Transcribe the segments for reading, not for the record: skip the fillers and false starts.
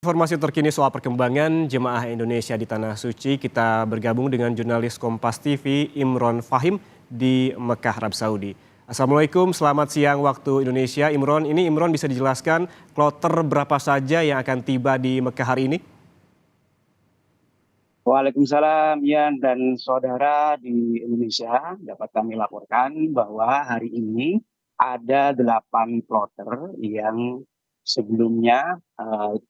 Informasi terkini soal perkembangan jemaah Indonesia di Tanah Suci, kita bergabung dengan jurnalis Kompas TV Imron Fahim di Mekah, Arab Saudi. Assalamualaikum, selamat siang waktu Indonesia. Imron bisa dijelaskan kloter berapa saja yang akan tiba di Mekah hari ini? Waalaikumsalam, Ian dan saudara di Indonesia. Dapat kami laporkan bahwa hari ini ada 8 kloter yang sebelumnya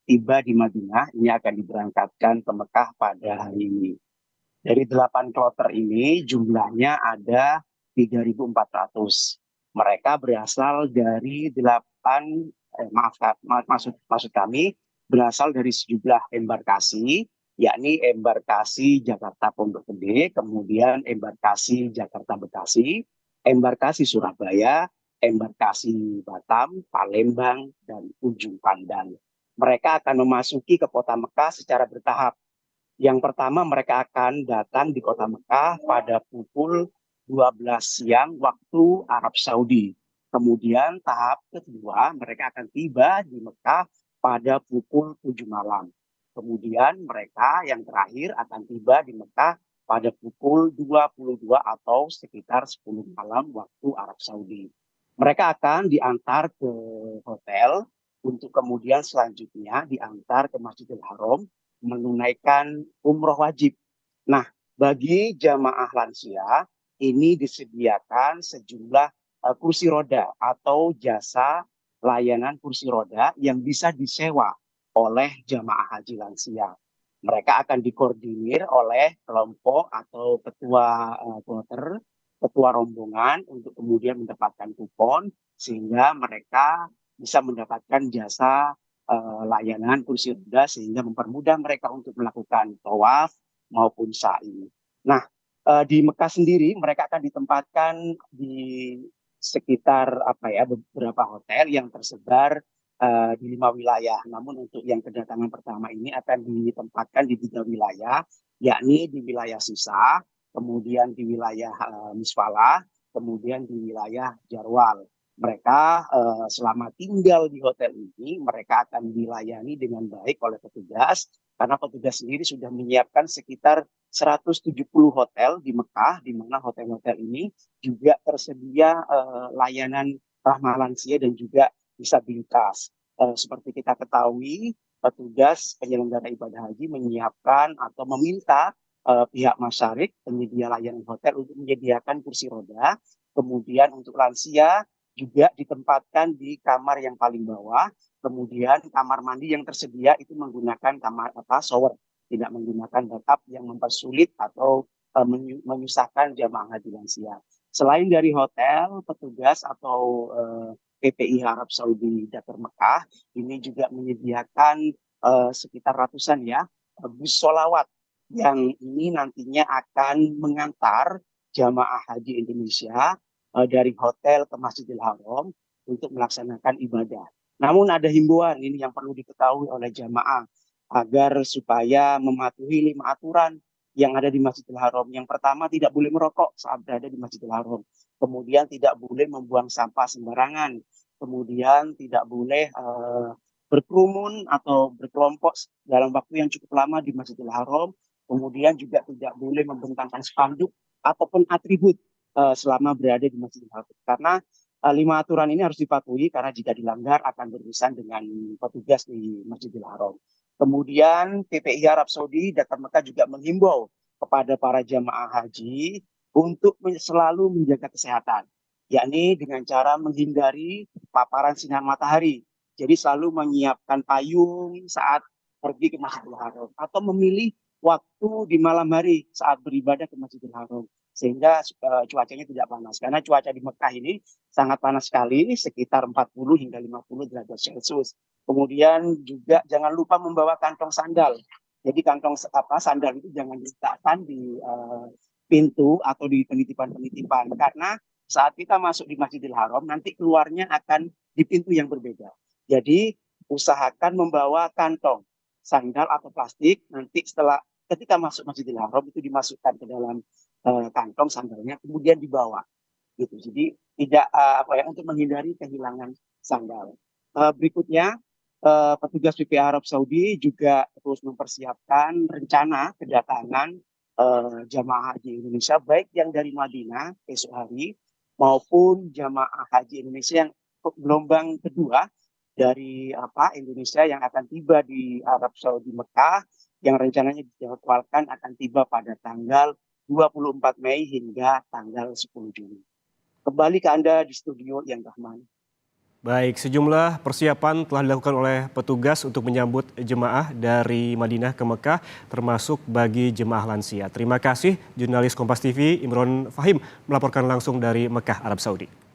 tiba di Madinah. Ini akan diberangkatkan ke Mekah pada hari ini. Dari 8 kloter ini jumlahnya ada 3.400. Mereka berasal dari 8, maksud kami berasal dari sejumlah embarkasi, yakni embarkasi Jakarta Pondok Gede, kemudian embarkasi Jakarta Bekasi, embarkasi Surabaya, embarkasi Batam, Palembang, dan Ujung Pandang. Mereka akan memasuki ke kota Mekah secara bertahap. Yang pertama mereka akan datang di kota Mekah pada pukul 12 siang waktu Arab Saudi. Kemudian tahap kedua mereka akan tiba di Mekah pada pukul 7 malam. Kemudian mereka yang terakhir akan tiba di Mekah pada pukul 22 atau sekitar 10 malam waktu Arab Saudi. Mereka akan diantar ke hotel untuk kemudian selanjutnya diantar ke Masjidil Haram menunaikan umroh wajib. Nah, bagi jamaah lansia ini disediakan sejumlah kursi roda atau jasa layanan kursi roda yang bisa disewa oleh jamaah haji lansia. Mereka akan dikoordinir oleh kelompok atau ketua kloter, ketua rombongan untuk kemudian mendapatkan kupon sehingga mereka bisa mendapatkan jasa layanan kursi roda sehingga mempermudah mereka untuk melakukan tawaf maupun sa'i. Nah, di Mekah sendiri mereka akan ditempatkan di sekitar beberapa hotel yang tersebar di 5 wilayah. Namun untuk yang kedatangan pertama ini akan ditempatkan di 3 wilayah, yakni di wilayah Susa, kemudian di wilayah Misfalah, kemudian di wilayah Jarwal. Mereka selama tinggal di hotel ini, mereka akan dilayani dengan baik oleh petugas, karena petugas sendiri sudah menyiapkan sekitar 170 hotel di Mekah, di mana hotel-hotel ini juga tersedia layanan ramah lansia dan juga disabilitas. Seperti kita ketahui, petugas penyelenggara ibadah haji menyiapkan atau meminta pihak masyarakat penyedia layanan hotel untuk menyediakan kursi roda, kemudian untuk lansia juga ditempatkan di kamar yang paling bawah. Kemudian kamar mandi yang tersedia itu menggunakan kamar shower, tidak menggunakan bathtub yang mempersulit atau menyusahkan jamaah haji lansia. Selain dari hotel, petugas atau PPI Arab Saudi Datar Mekah ini juga menyediakan sekitar ratusan bus solawat yang ini nantinya akan mengantar jamaah haji Indonesia dari hotel ke Masjidil Haram untuk melaksanakan ibadah. Namun ada himbauan ini yang perlu diketahui oleh jamaah agar supaya mematuhi 5 aturan yang ada di Masjidil Haram. Yang pertama, tidak boleh merokok saat berada di Masjidil Haram. Kemudian tidak boleh membuang sampah sembarangan. Kemudian tidak boleh berkerumun atau berkelompok dalam waktu yang cukup lama di Masjidil Haram. Kemudian juga tidak boleh membentangkan spanduk ataupun atribut selama berada di Masjidil Haram. Karena 5 aturan ini harus dipatuhi karena jika dilanggar akan berurusan dengan petugas di Masjidil Haram. Kemudian PPI Arab Saudi Datar Mekah juga menghimbau kepada para jamaah haji untuk selalu menjaga kesehatan, yakni dengan cara menghindari paparan sinar matahari. Jadi selalu menyiapkan payung saat pergi ke Masjidil Haram atau memilih waktu di malam hari saat beribadah ke Masjidil Haram sehingga cuacanya tidak panas. Karena cuaca di Mekah ini sangat panas sekali, sekitar 40 hingga 50 derajat Celcius. Kemudian juga jangan lupa membawa kantong sandal. Jadi kantong sandal itu jangan diletakkan di pintu atau di penitipan-penitipan karena saat kita masuk di Masjidil Haram nanti keluarnya akan di pintu yang berbeda. Jadi usahakan membawa kantong sandal atau plastik, nanti ketika masuk Masjidil Haram itu dimasukkan ke dalam kantong sandalnya kemudian dibawa gitu. Jadi tidak untuk menghindari kehilangan sandal. Berikutnya petugas PPA Arab Saudi juga terus mempersiapkan rencana kedatangan jamaah haji Indonesia baik yang dari Madinah esok hari maupun jamaah haji Indonesia yang gelombang kedua dari Indonesia yang akan tiba di Arab Saudi Mekah yang rencananya dijadwalkan akan tiba pada tanggal 24 Mei hingga tanggal 10 Juni. Kembali ke Anda di studio yang Rahman. Baik, sejumlah persiapan telah dilakukan oleh petugas untuk menyambut jemaah dari Madinah ke Mekah, termasuk bagi jemaah lansia. Terima kasih, jurnalis Kompas TV Imron Fahim melaporkan langsung dari Mekah, Arab Saudi.